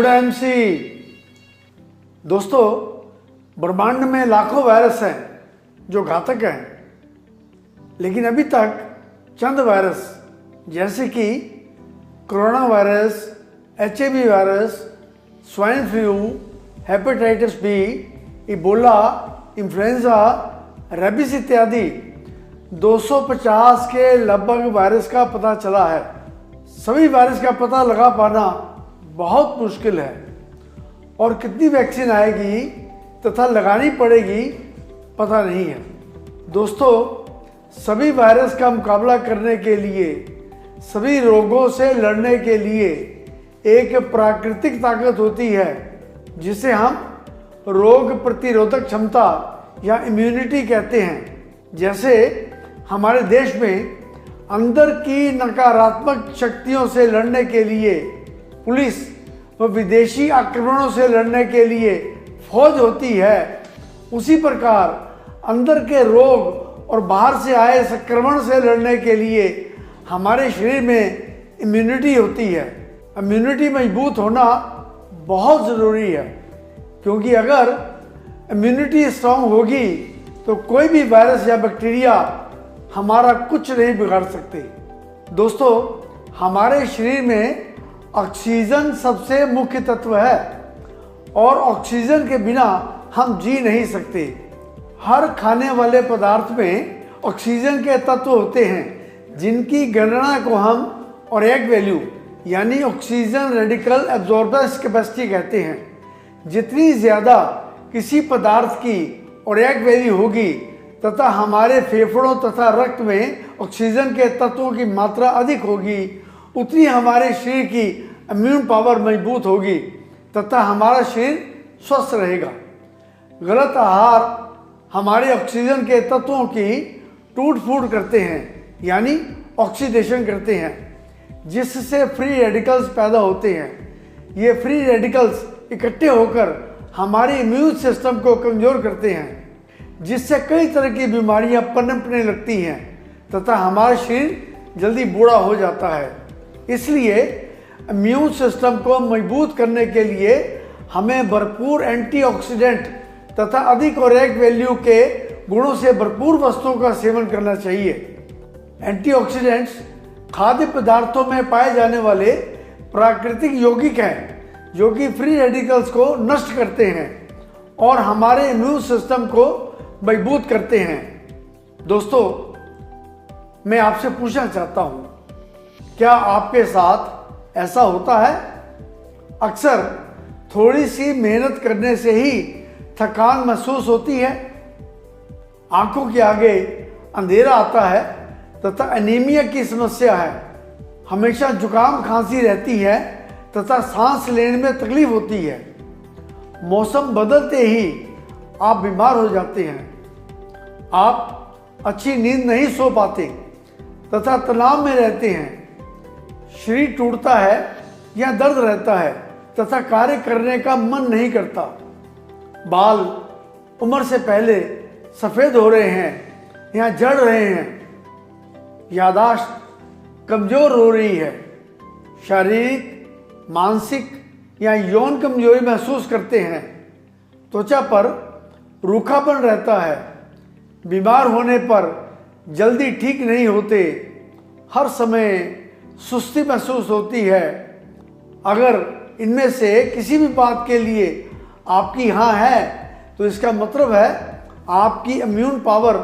Good MC. दोस्तों, ब्रह्मांड में लाखों वायरस हैं जो घातक हैं, लेकिन अभी तक चंद वायरस जैसे कि corona virus, HIV virus, swine flu, hepatitis B, Ebola, influenza, rabies इत्यादि 250 के लगभग वायरस का पता चला है। सभी वायरस का पता लगा पाना बहुत मुश्किल है और कितनी वैक्सीन आएगी तथा लगानी पड़ेगी पता नहीं है। दोस्तों, सभी वायरस का मुकाबला करने के लिए, सभी रोगों से लड़ने के लिए एक प्राकृतिक ताकत होती है जिसे हम रोग प्रतिरोधक क्षमता या इम्यूनिटी कहते हैं। जैसे हमारे देश में अंदर की नकारात्मक शक्तियों से लड़ने के लिए पुलिस व विदेशी आक्रमणों से लड़ने के लिए फौज होती है, उसी प्रकार अंदर के रोग और बाहर से आए संक्रमण से लड़ने के लिए हमारे शरीर में इम्यूनिटी होती है। इम्यूनिटी मजबूत होना बहुत ज़रूरी है, क्योंकि अगर इम्यूनिटी स्ट्रांग होगी तो कोई भी वायरस या बैक्टीरिया हमारा कुछ नहीं बिगाड़ सकते। दोस्तों, हमारे शरीर में ऑक्सीजन सबसे मुख्य तत्व है और ऑक्सीजन के बिना हम जी नहीं सकते। हर खाने वाले पदार्थ में ऑक्सीजन के तत्व होते हैं जिनकी गणना को हम ऑरेक वैल्यू यानी ऑक्सीजन रेडिकल एब्जॉर्बेंस कैपेसिटी कहते हैं। जितनी ज़्यादा किसी पदार्थ की ऑरेक वैल्यू होगी तथा हमारे फेफड़ों तथा रक्त में ऑक्सीजन के तत्वों की मात्रा अधिक होगी, उतनी हमारे शरीर की इम्यून पावर मजबूत होगी तथा हमारा शरीर स्वस्थ रहेगा। गलत आहार हमारे ऑक्सीजन के तत्वों की टूट फूट करते हैं यानी ऑक्सीडेशन करते हैं, जिससे फ्री रेडिकल्स पैदा होते हैं। ये फ्री रेडिकल्स इकट्ठे होकर हमारे इम्यून सिस्टम को कमज़ोर करते हैं, जिससे कई तरह की बीमारियां पनपने लगती हैं तथा हमारा शरीर जल्दी बूढ़ा हो जाता है। इसलिए इम्यून सिस्टम को मजबूत करने के लिए हमें भरपूर एंटीऑक्सीडेंट तथा अधिक ऑरेक वैल्यू के गुणों से भरपूर वस्तुओं का सेवन करना चाहिए। एंटीऑक्सीडेंट्स खाद्य पदार्थों में पाए जाने वाले प्राकृतिक यौगिक हैं जो कि फ्री रेडिकल्स को नष्ट करते हैं और हमारे इम्यून सिस्टम को मजबूत करते हैं। दोस्तों, मैं आपसे पूछना चाहता हूं, क्या आपके साथ ऐसा होता है? अक्सर थोड़ी सी मेहनत करने से ही थकान महसूस होती है, आंखों के आगे अंधेरा आता है तथा एनीमिया की समस्या है, हमेशा जुकाम खांसी रहती है तथा सांस लेने में तकलीफ होती है, मौसम बदलते ही आप बीमार हो जाते हैं, आप अच्छी नींद नहीं सो पाते तथा तनाव में रहते हैं, शरीर टूटता है या दर्द रहता है तथा कार्य करने का मन नहीं करता, बाल उम्र से पहले सफ़ेद हो रहे हैं या झड़ रहे हैं, याददाश्त कमज़ोर हो रही है, शारीरिक, मानसिक या यौन कमजोरी महसूस करते हैं, त्वचा पर रूखापन रहता है, बीमार होने पर जल्दी ठीक नहीं होते, हर समय सुस्ती महसूस होती है। अगर इनमें से किसी भी बात के लिए आपकी हाँ है तो इसका मतलब है आपकी इम्यून पावर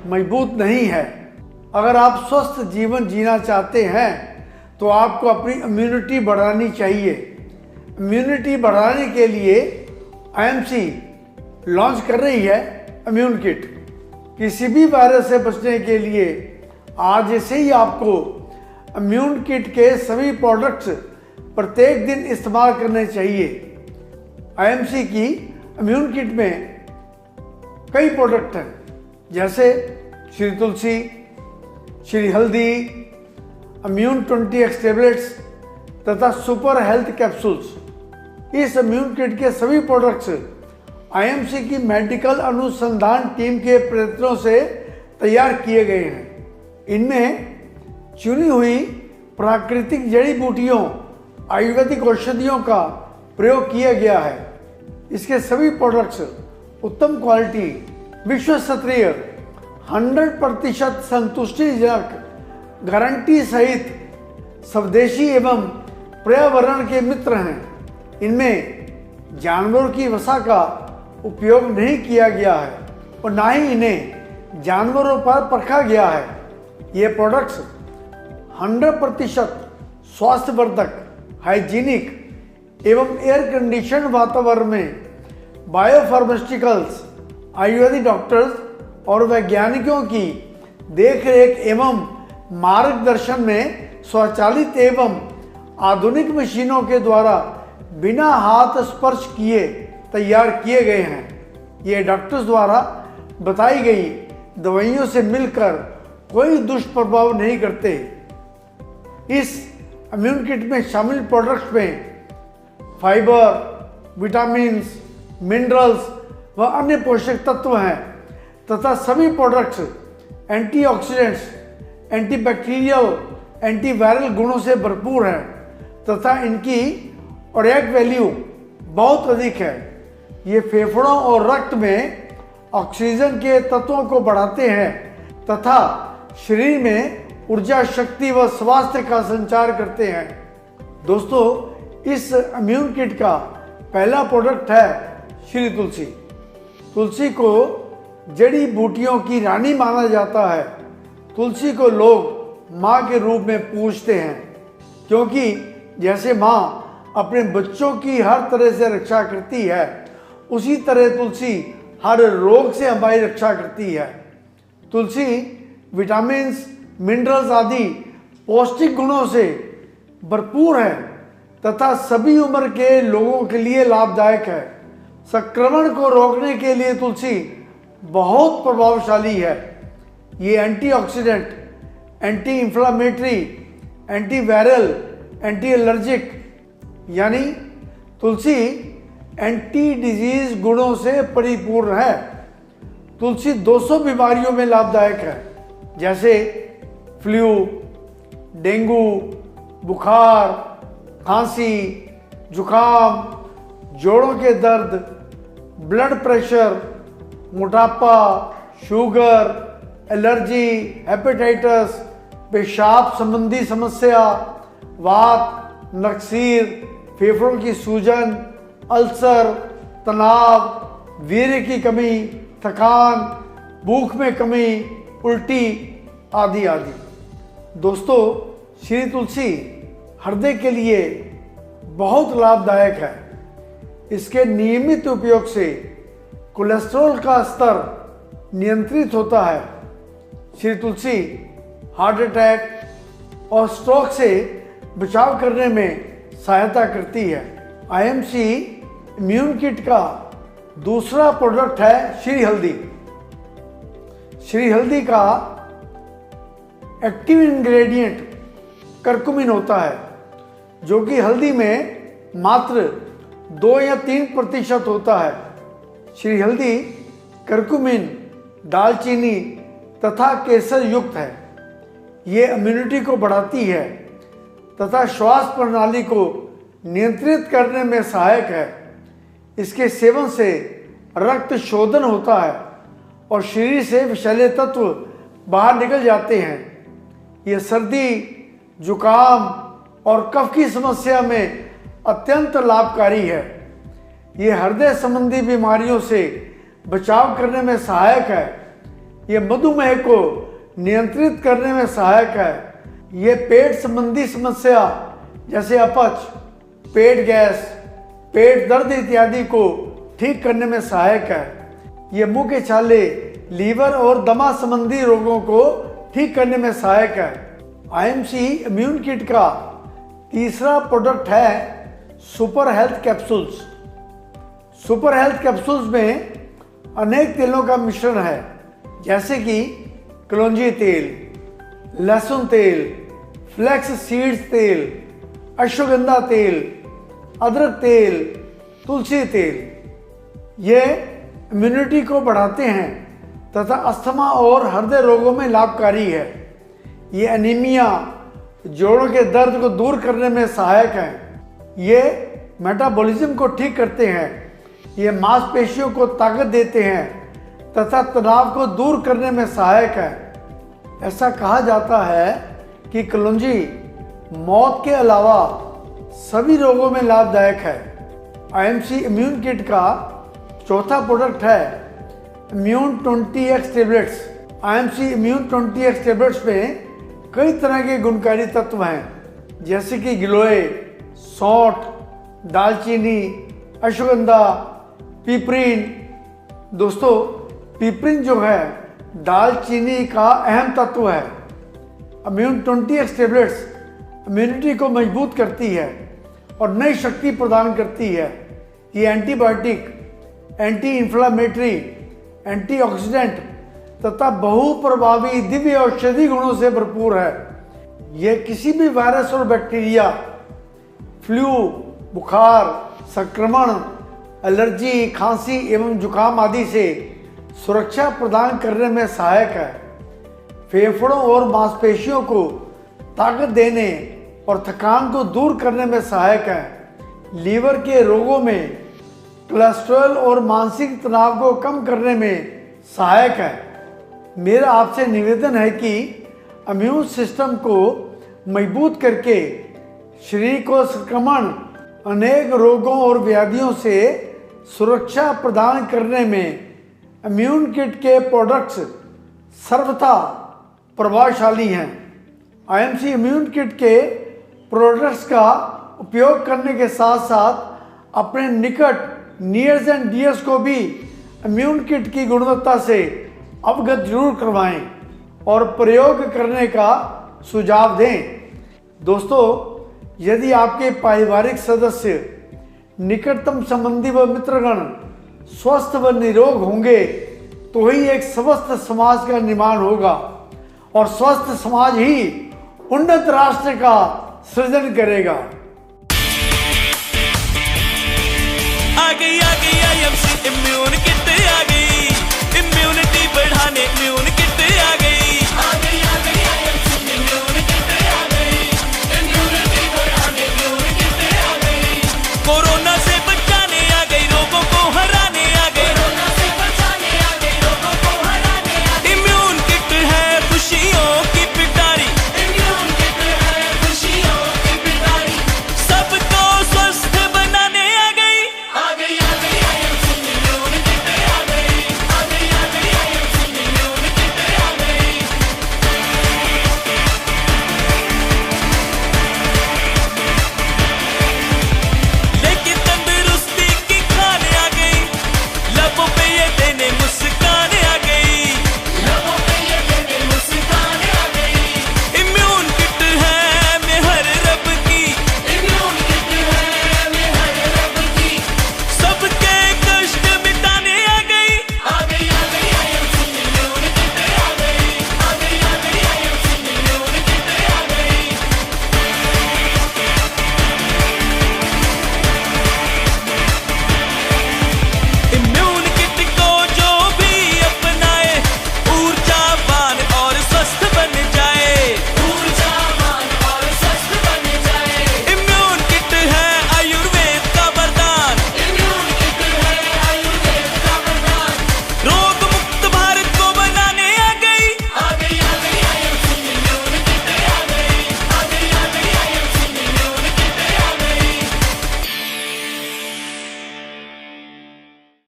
मजबूत नहीं है। अगर आप स्वस्थ जीवन जीना चाहते हैं तो आपको अपनी इम्यूनिटी बढ़ानी चाहिए। इम्यूनिटी बढ़ाने के लिए IMC लॉन्च कर रही है इम्यून किट। किसी भी वायरस से बचने के लिए आज से ही आपको इम्यून किट के सभी प्रोडक्ट्स प्रत्येक दिन इस्तेमाल करने चाहिए। IMC की इम्यून किट में कई प्रोडक्ट हैं, जैसे श्री तुलसी, श्री हल्दी, इम्यून 20x टेबलेट्स तथा सुपर हेल्थ कैप्सूल्स। इस इम्यून किट के सभी प्रोडक्ट्स IMC की मेडिकल अनुसंधान टीम के प्रयत्नों से तैयार किए गए हैं। इनमें चुनी हुई प्राकृतिक जड़ी बूटियों, आयुर्वेदिक औषधियों का प्रयोग किया गया है। इसके सभी प्रोडक्ट्स उत्तम क्वालिटी, विश्व स्तरीय, 100% संतुष्टिजनक गारंटी सहित स्वदेशी एवं पर्यावरण के मित्र हैं। इनमें जानवरों की वसा का उपयोग नहीं किया गया है और ना ही इन्हें जानवरों पर परखा गया है। ये प्रोडक्ट्स 100% स्वास्थ्यवर्धक, हाइजीनिक एवं एयर कंडीशन वातावरण में बायोफार्मास्यूटिकल्स, आयुर्वेदिक डॉक्टर्स और वैज्ञानिकों की देखरेख एवं मार्गदर्शन में स्वचालित एवं आधुनिक मशीनों के द्वारा बिना हाथ स्पर्श किए तैयार किए गए हैं। ये डॉक्टर्स द्वारा बताई गई दवाइयों से मिलकर कोई दुष्प्रभाव नहीं करते। इस इम्यून किट में शामिल प्रोडक्ट्स में फाइबर, विटामिन्स, मिनरल्स व अन्य पोषक तत्व हैं तथा सभी प्रोडक्ट्स एंटीऑक्सीडेंट्स, एंटीबैक्टीरियल, एंटीवायरल गुणों से भरपूर हैं तथा इनकी ओरिएक वैल्यू बहुत अधिक है। ये फेफड़ों और रक्त में ऑक्सीजन के तत्वों को बढ़ाते हैं तथा शरीर में ऊर्जा, शक्ति व स्वास्थ्य का संचार करते हैं। दोस्तों, इस इम्यून किट का पहला प्रोडक्ट है श्री तुलसी। तुलसी को जड़ी बूटियों की रानी माना जाता है। तुलसी को लोग माँ के रूप में पूजते हैं क्योंकि जैसे माँ अपने बच्चों की हर तरह से रक्षा करती है, उसी तरह तुलसी हर रोग से हमारी रक्षा करती है। तुलसी विटामिन्स, मिनरल्स आदि पौष्टिक गुणों से भरपूर है तथा सभी उम्र के लोगों के लिए लाभदायक है। संक्रमण को रोकने के लिए तुलसी बहुत प्रभावशाली है। ये antioxidant, anti inflammatory, antiviral, anti allergic यानी तुलसी एंटी डिजीज गुणों से परिपूर्ण है। तुलसी 200 बीमारियों में लाभदायक है जैसे फ्लू, डेंगू, बुखार, खांसी, जुकाम, जोड़ों के दर्द, ब्लड प्रेशर, मोटापा, शुगर, एलर्जी, हेपेटाइटिस, पेशाब संबंधी समस्या, वात, नक्सीर, फेफड़ों की सूजन, अल्सर, तनाव, वीर्य की कमी, थकान, भूख में कमी, उल्टी आदि आदि। दोस्तों, श्री तुलसी हृदय के लिए बहुत लाभदायक है। इसके नियमित उपयोग से कोलेस्ट्रॉल का स्तर नियंत्रित होता है। श्री तुलसी हार्ट अटैक और स्ट्रोक से बचाव करने में सहायता करती है। आईएमसी इम्यून किट का दूसरा प्रोडक्ट है श्री हल्दी। श्री हल्दी का एक्टिव इंग्रेडिएंट करकुमिन होता है जो कि हल्दी में मात्र 2 या 3% होता है। श्री हल्दी करकुमिन, दालचीनी तथा केसर युक्त है। ये इम्यूनिटी को बढ़ाती है तथा श्वास प्रणाली को नियंत्रित करने में सहायक है। इसके सेवन से रक्त शोधन होता है और शरीर से विषैले तत्व बाहर निकल जाते हैं। ये सर्दी, जुकाम और कफ की समस्या में अत्यंत लाभकारी है। ये हृदय संबंधी बीमारियों से बचाव करने में सहायक है। ये मधुमेह को नियंत्रित करने में सहायक है। ये पेट संबंधी समस्या जैसे अपच, पेट गैस, पेट दर्द इत्यादि को ठीक करने में सहायक है। ये मुंह के छाले, लीवर और दमा संबंधी रोगों को ठीक करने में सहायक है। आईएमसी इम्यून किट का तीसरा प्रोडक्ट है super health capsules. Super health capsules में अनेक तेलों का मिश्रण है जैसे कि कलौंजी तेल, लहसुन तेल, फ्लैक्स सीड्स तेल, अश्वगंधा तेल, अदरक तेल, तुलसी तेल। ये इम्यूनिटी को बढ़ाते हैं तथा अस्थमा और हृदय रोगों में लाभकारी है। ये एनीमिया, जोड़ों के दर्द को दूर करने में सहायक है। ये मेटाबॉलिज्म को ठीक करते हैं। ये मांसपेशियों को ताकत देते हैं तथा तनाव को दूर करने में सहायक है। ऐसा कहा जाता है कि कलौंजी मौत के अलावा सभी रोगों में लाभदायक है। IMC इम्यून किट का चौथा प्रोडक्ट है immune 20x tablets. IMC immune 20x tablets में कई तरह के गुणकारी तत्व हैं, जैसे कि गिलोय, सौंठ, दालचीनी, अश्वगंधा, पिपरीन। दोस्तों, पिपरीन जो है दालचीनी का अहम तत्व है। इम्यून 20x टेबलेट्स इम्यूनिटी को मजबूत करती है और नई शक्ति प्रदान करती है। ये एंटीबायोटिक, एंटी इंफ्लेमेटरी, एंटीऑक्सीडेंट तथा बहुप्रभावी दिव्य औषधि गुणों से भरपूर है। यह किसी भी वायरस और बैक्टीरिया, फ्लू, बुखार, संक्रमण, एलर्जी, खांसी एवं जुकाम आदि से सुरक्षा प्रदान करने में सहायक है। फेफड़ों और मांसपेशियों को ताकत देने और थकान को दूर करने में सहायक है। लीवर के रोगों में, कोलेस्ट्रॉल और मानसिक तनाव को कम करने में सहायक है। मेरा आपसे निवेदन है कि इम्यून सिस्टम को मजबूत करके शरीर को संक्रमण, अनेक रोगों और व्याधियों से सुरक्षा प्रदान करने में इम्यून किट के प्रोडक्ट्स सर्वथा प्रभावशाली हैं। IMC इम्यून किट के प्रोडक्ट्स का उपयोग करने के साथ साथ अपने निकट नियर्स एंड डियर्स को भी इम्यून किट की गुणवत्ता से अवगत जरूर करवाएं और प्रयोग करने का सुझाव दें। दोस्तों, यदि आपके पारिवारिक सदस्य, निकटतम संबंधी व मित्रगण स्वस्थ व निरोग होंगे तो ही एक स्वस्थ समाज का निर्माण होगा और स्वस्थ समाज ही उन्नत राष्ट्र का सृजन करेगा। आ गई IMC इम्यून